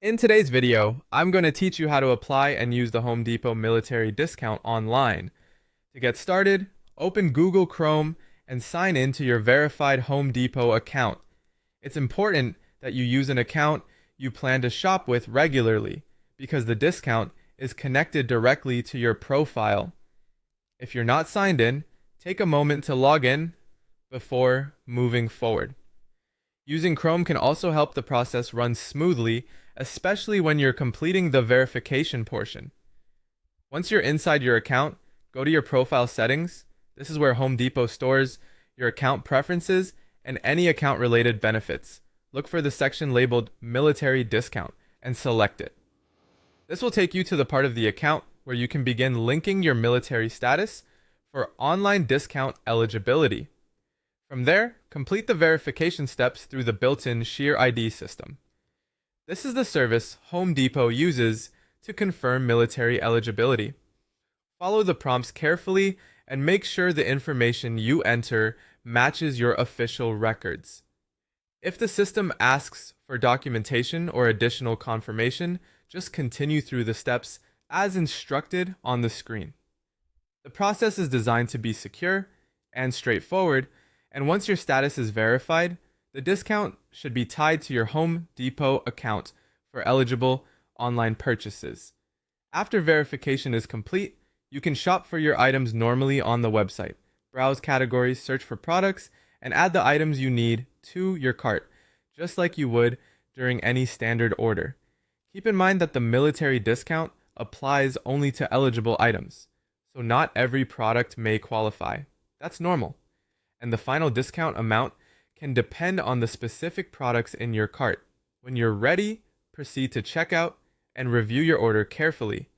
In today's video, I'm going to teach you how to apply and use the Home Depot military discount online. To get started, open Google Chrome and sign in to your verified Home Depot account. It's important that you use an account you plan to shop with regularly because the discount is connected directly to your profile. If you're not signed in, take a moment to log in before moving forward. Using Chrome can also help the process run smoothly, especially when you're completing the verification portion. Once you're inside your account, go to your profile settings. This is where Home Depot stores your account preferences and any account related benefits. Look for the section labeled Military Discount and select it. This will take you to the part of the account where you can begin linking your military status for online discount eligibility. From there, complete the verification steps through the built-in Sheer ID system. This is the service Home Depot uses to confirm military eligibility. Follow the prompts carefully and make sure the information you enter matches your official records. If the system asks for documentation or additional confirmation, just continue through the steps as instructed on the screen. The process is designed to be secure and straightforward, and once your status is verified, the discount should be tied to your Home Depot account for eligible online purchases. After verification is complete, you can shop for your items normally on the website, browse categories, search for products, and add the items you need to your cart, just like you would during any standard order. Keep in mind that the military discount applies only to eligible items, so not every product may qualify. That's normal. And the final discount amount can depend on the specific products in your cart. When you're ready, proceed to checkout and review your order carefully.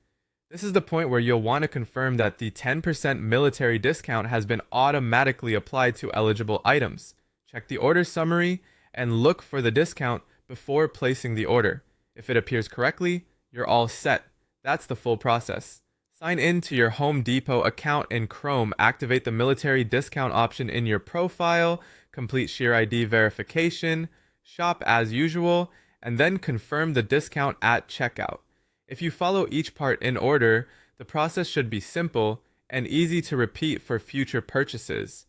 This is the point where you'll want to confirm that the 10% military discount has been automatically applied to eligible items. Check the order summary and look for the discount before placing the order. If it appears correctly, you're all set. That's the full process. Sign in to your Home Depot account in Chrome, activate the military discount option in your profile, complete Sheer ID verification, shop as usual, and then confirm the discount at checkout. If you follow each part in order, the process should be simple and easy to repeat for future purchases.